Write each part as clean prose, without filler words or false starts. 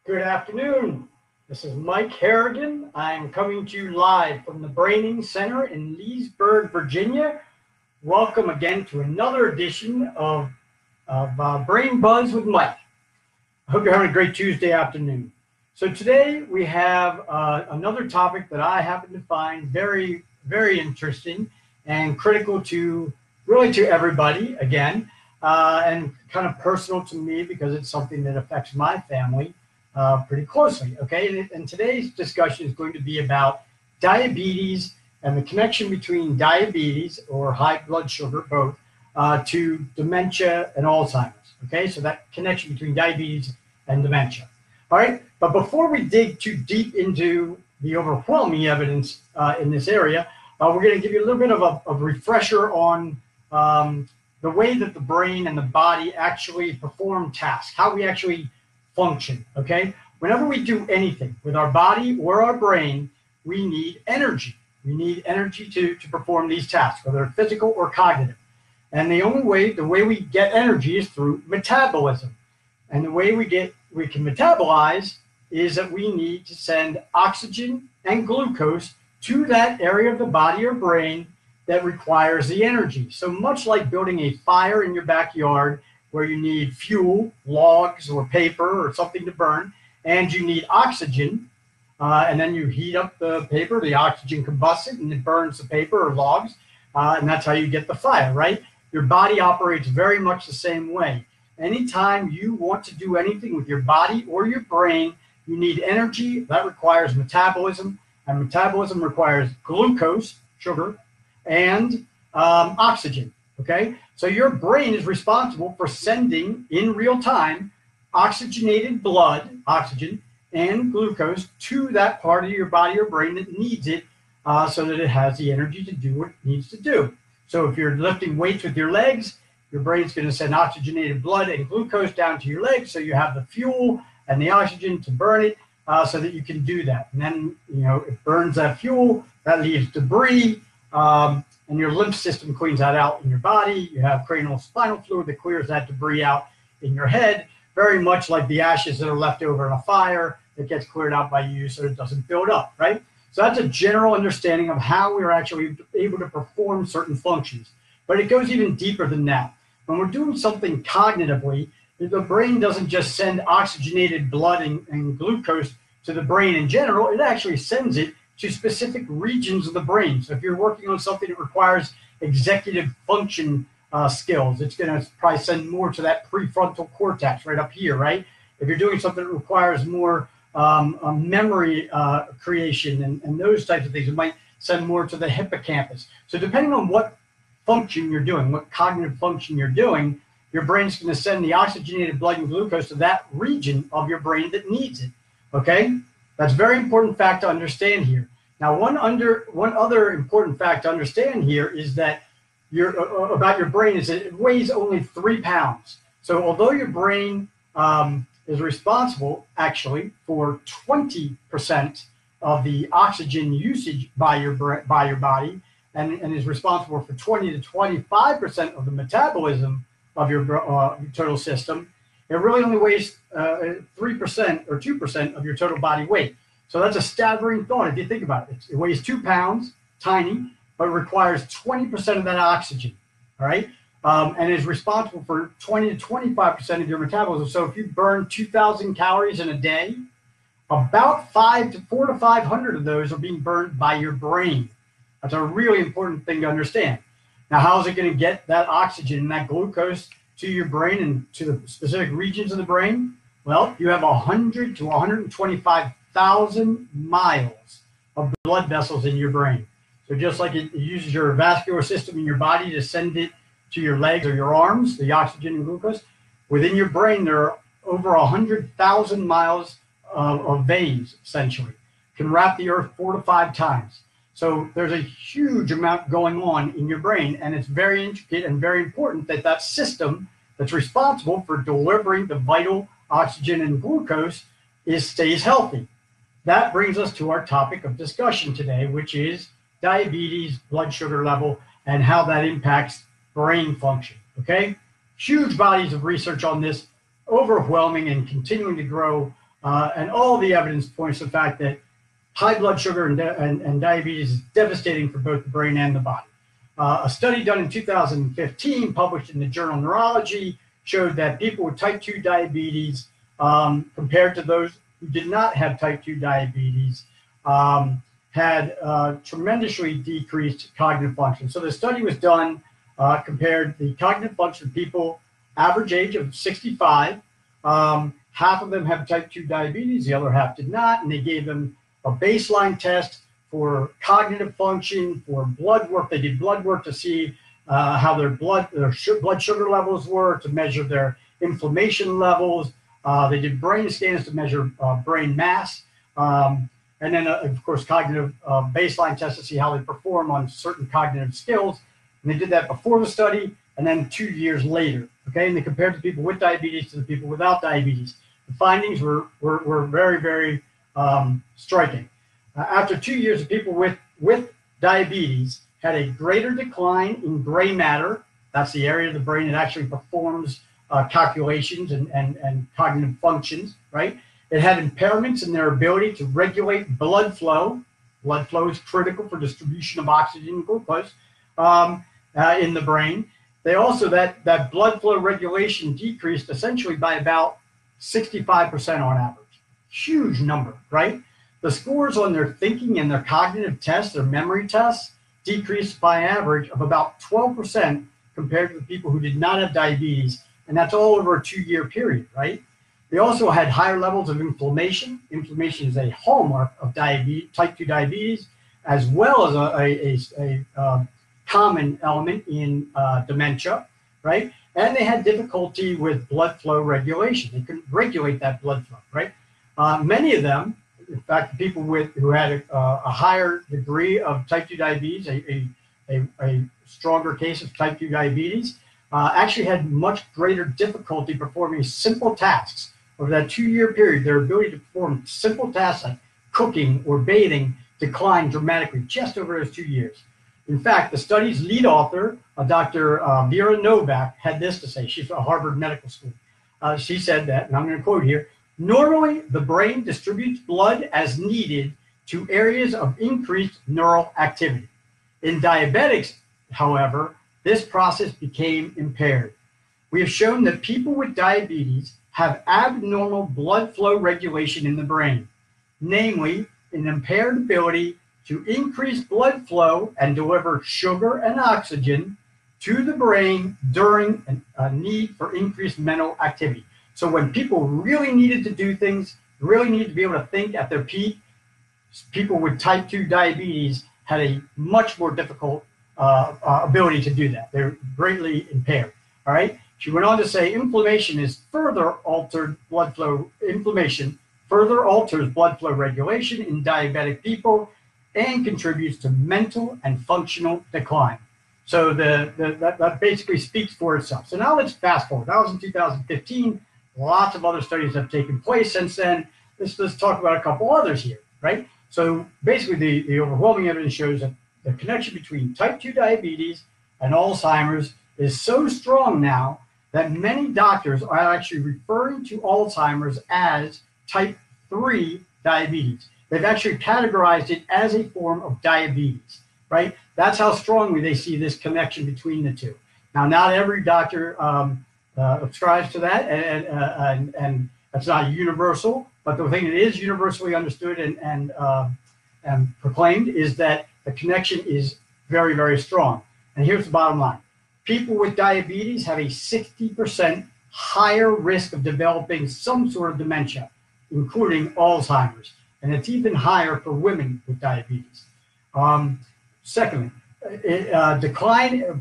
Good afternoon. This is Mike Harrigan. I'm coming to you live from the Braining Center in Leesburg, Virginia. Welcome again to another edition of Brain Buzz with Mike. I hope you're having a great Tuesday afternoon. So today we have another topic that I happen to find very, very interesting and critical to everybody again, and kind of personal to me because it's something that affects my family pretty closely, okay? And today's discussion is going to be about diabetes and the connection between diabetes or high blood sugar, both, to dementia and Alzheimer's, okay? So that connection between diabetes and dementia. All right, but before we dig too deep into the overwhelming evidence in this area, we're going to give you a little bit of a refresher on the way that the brain and the body actually perform tasks, how we actually function, okay? Whenever we do anything with our body or our brain, we need energy. We need energy to perform these tasks, whether physical or cognitive. And the way we get energy is through metabolism. And the way we can metabolize is that we need to send oxygen and glucose to that area of the body or brain that requires the energy. So much like building a fire in your backyard, where you need fuel, logs or paper or something to burn, and you need oxygen, and then you heat up the paper, the oxygen combusts it, and it burns the paper or logs, and that's how you get the fire, right? Your body operates very much the same way. Anytime you want to do anything with your body or your brain, you need energy. That requires metabolism, and metabolism requires glucose, sugar, and oxygen, okay? So your brain is responsible for sending in real time oxygenated blood, oxygen, and glucose to that part of your body or brain that needs it so that it has the energy to do what it needs to do. So if you're lifting weights with your legs, your brain's going to send oxygenated blood and glucose down to your legs so you have the fuel and the oxygen to burn it so that you can do that. And then, it burns that fuel, that leaves debris, and your lymph system cleans that out in your body. You have cranial spinal fluid that clears that debris out in your head, very much like the ashes that are left over in a fire that gets cleared out by you so it doesn't build up, right? So that's a general understanding of how we're actually able to perform certain functions. But it goes even deeper than that. When we're doing something cognitively, the brain doesn't just send oxygenated blood and glucose to the brain in general, it actually sends it to specific regions of the brain. So if you're working on something that requires executive function skills, it's going to probably send more to that prefrontal cortex right up here, right? If you're doing something that requires more memory creation and those types of things, it might send more to the hippocampus. So depending on what function you're doing, what cognitive function you're doing, your brain's going to send the oxygenated blood and glucose to that region of your brain that needs it, okay? That's a very important fact to understand here. Now, one other important fact to understand here is that about your brain is that it weighs only 3 pounds. So although your brain is responsible actually for 20% of the oxygen usage by your body and is responsible for 20 to 25% of the metabolism of your total system, it really only weighs 3% or 2% of your total body weight. So that's a staggering thought if you think about it. It weighs 2 pounds, tiny, but it requires 20% of that oxygen, all right? And is responsible for 20 to 25% of your metabolism. So if you burn 2,000 calories in a day, about 400 to 500 of those are being burned by your brain. That's a really important thing to understand. Now, how is it going to get that oxygen and that glucose to your brain and to the specific regions of the brain? Well, you have 100 to 125,000 miles of blood vessels in your brain. So just like it uses your vascular system in your body to send it to your legs or your arms, the oxygen and glucose, within your brain there are over 100,000 miles of veins, essentially. Can wrap the earth 4 to 5 times. So there's a huge amount going on in your brain, and it's very intricate and very important that that system that's responsible for delivering the vital oxygen and glucose stays healthy. That brings us to our topic of discussion today, which is diabetes, blood sugar level, and how that impacts brain function, okay? Huge bodies of research on this, overwhelming and continuing to grow And all the evidence points to the fact that high blood sugar and diabetes is devastating for both the brain and the body. A study done in 2015, published in the journal Neurology, showed that people with type 2 diabetes, compared to those who did not have type 2 diabetes, had tremendously decreased cognitive function. So the study was done, compared the cognitive function of people, average age of 65. Half of them have type 2 diabetes, the other half did not, and they gave them a baseline test for cognitive function, for blood work. They did blood work to see how their blood sugar levels were, to measure their inflammation levels. They did brain scans to measure brain mass. And then, of course, cognitive baseline tests to see how they perform on certain cognitive skills. And they did that before the study and then 2 years later. Okay, and they compared the people with diabetes to the people without diabetes. The findings were very, very striking. After 2 years, the people with diabetes had a greater decline in gray matter. That's the area of the brain that actually performs calculations and cognitive functions, right? It had impairments in their ability to regulate blood flow. Blood flow is critical for distribution of oxygen and glucose in the brain. They also, that blood flow regulation decreased essentially by about 65% on average. Huge number, right? The scores on their thinking and their cognitive tests, their memory tests, decreased by average of about 12% compared to the people who did not have diabetes. And that's all over a 2-year period, right? They also had higher levels of inflammation. Inflammation is a hallmark of diabetes, type 2 diabetes, as well as a common element in dementia, right? And they had difficulty with blood flow regulation. They couldn't regulate that blood flow, right? Many of them, in fact, the people who had a higher degree of type 2 diabetes, a stronger case of type 2 diabetes, actually had much greater difficulty performing simple tasks. Over that 2-year period, their ability to perform simple tasks like cooking or bathing declined dramatically just over those 2 years. In fact, the study's lead author, Dr. Vera Novak, had this to say. She's from Harvard Medical School. She said that, and I'm going to quote here, "Normally, the brain distributes blood as needed to areas of increased neural activity. In diabetics, however, this process became impaired. We have shown that people with diabetes have abnormal blood flow regulation in the brain, namely an impaired ability to increase blood flow and deliver sugar and oxygen to the brain during a need for increased mental activity." So when people really needed to do things, really needed to be able to think at their peak, people with type 2 diabetes had a much more difficult ability to do that. They're greatly impaired, all right? She went on to say, inflammation further alters blood flow regulation in diabetic people and contributes to mental and functional decline. So that basically speaks for itself. So now let's fast forward. That was in 2015. Lots of other studies have taken place since then. Let's talk about a couple others here, right? So basically the overwhelming evidence shows that the connection between type 2 diabetes and Alzheimer's is so strong now that many doctors are actually referring to Alzheimer's as type 3 diabetes. They've actually categorized it as a form of diabetes, right? That's how strongly they see this connection between the two. Now, not every doctor subscribes to that, and that's not universal, but the thing that is universally understood and proclaimed is that the connection is very, very strong. And here's the bottom line. People with diabetes have a 60% higher risk of developing some sort of dementia, including Alzheimer's. And it's even higher for women with diabetes. Secondly,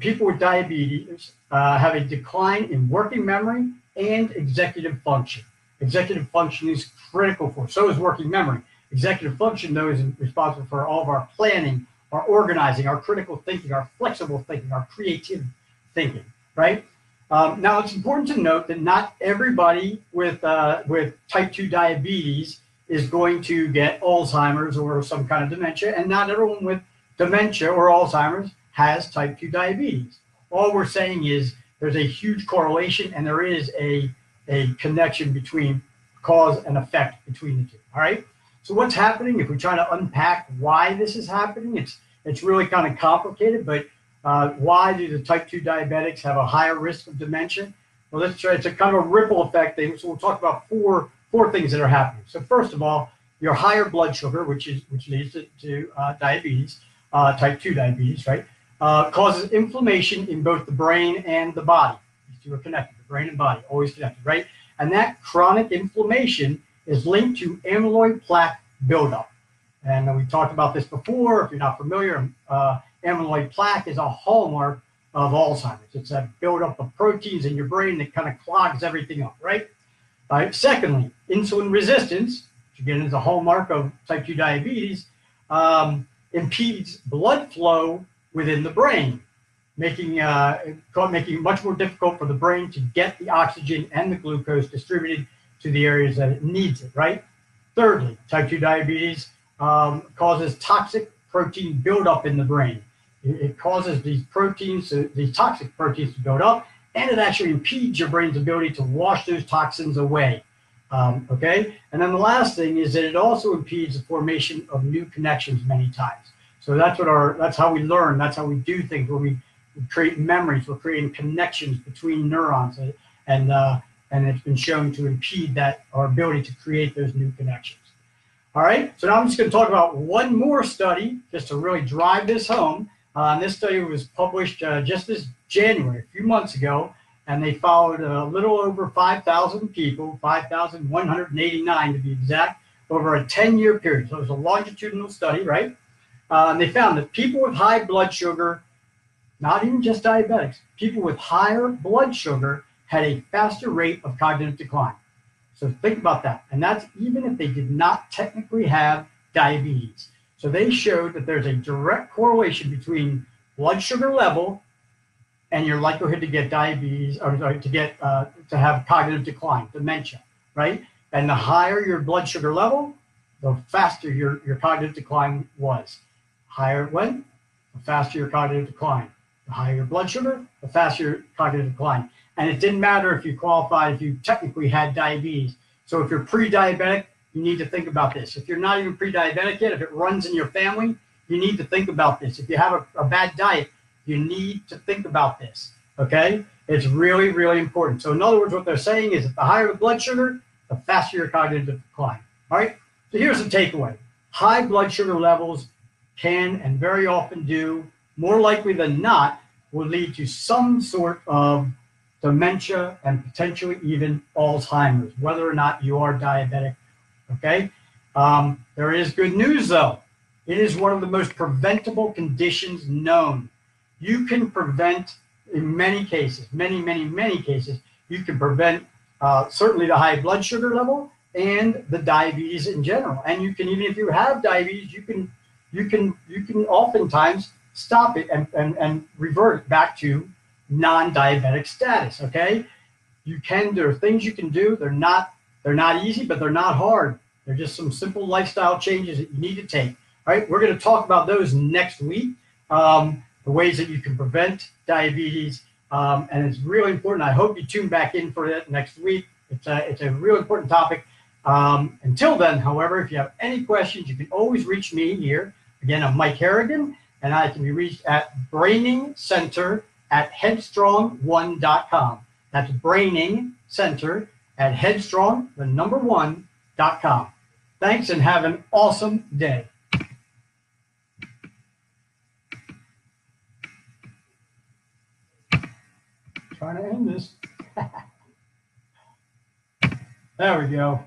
people with diabetes have a decline in working memory and executive function. Executive function is critical for, so is working memory. Executive function, though, is responsible for all of our planning, our organizing, our critical thinking, our flexible thinking, our creative thinking, right? Now, it's important to note that not everybody with type 2 diabetes is going to get Alzheimer's or some kind of dementia, and not everyone with dementia or Alzheimer's has type 2 diabetes. All we're saying is there's a huge correlation, and there is a connection between cause and effect between the two. All right. So what's happening? If we try to unpack why this is happening, it's really kind of complicated. But why do the type 2 diabetics have a higher risk of dementia? Well, let's try. It's a kind of a ripple effect thing. So we'll talk about four things that are happening. So first of all, your higher blood sugar, which leads to diabetes, type 2 diabetes, right, causes inflammation in both the brain and the body. These two are connected, the brain and body, always connected, right? And that chronic inflammation is linked to amyloid plaque buildup. And we talked about this before. If you're not familiar, amyloid plaque is a hallmark of Alzheimer's. It's a buildup of proteins in your brain that kind of clogs everything up, right? Secondly, insulin resistance, which again is a hallmark of type 2 diabetes, impedes blood flow within the brain, making it much more difficult for the brain to get the oxygen and the glucose distributed to the areas that it needs it, right? Thirdly, type 2 diabetes causes toxic protein buildup in the brain. It causes these toxic proteins to build up, and it actually impedes your brain's ability to wash those toxins away. Okay, and then the last thing is that it also impedes the formation of new connections many times. So that's how we learn. That's how we do things. When we create memories, we're creating connections between neurons, and it's been shown to impede our ability to create those new connections. All right, so now I'm just going to talk about one more study just to really drive this home. This study was published just this January, a few months ago, and they followed a little over 5,000 people, 5,189 to be exact, over a 10-year period. So it was a longitudinal study, right? And they found that people with high blood sugar, not even just diabetics, people with higher blood sugar had a faster rate of cognitive decline. So think about that. And that's even if they did not technically have diabetes. So they showed that there's a direct correlation between blood sugar level and your likelihood to get diabetes, or to have cognitive decline, dementia, right? And the higher your blood sugar level, the faster your cognitive decline was. Higher it went, the faster your cognitive decline. The higher your blood sugar, the faster your cognitive decline. And it didn't matter if you qualified, if you technically had diabetes. So if you're pre-diabetic, you need to think about this. If you're not even pre-diabetic yet, if it runs in your family, you need to think about this. If you have a bad diet, you need to think about this, okay? It's really, really important. So in other words, what they're saying is that the higher the blood sugar, the faster your cognitive decline, all right? So here's the takeaway. High blood sugar levels can and very often do, more likely than not, will lead to some sort of dementia and potentially even Alzheimer's, whether or not you are diabetic, okay? There is good news, though. It is one of the most preventable conditions known. You can prevent, in many cases, many cases, you can prevent certainly the high blood sugar level and the diabetes in general. And you can, even if you have diabetes, you can oftentimes stop it and revert it back to non-diabetic status, okay? There are things you can do. They're not easy, but they're not hard. They're just some simple lifestyle changes that you need to take. All right, we're going to talk about those next week, the ways that you can prevent diabetes, and it's really important. I hope you tune back in for that next week. It's a real important topic. Until then, however, if you have any questions, you can always reach me here. Again, I'm Mike Harrigan, and I can be reached at brainingcenter@headstrong1.com. That's brainingcenter@headstrong1.com. Thanks, and have an awesome day. Trying to end this. There we go.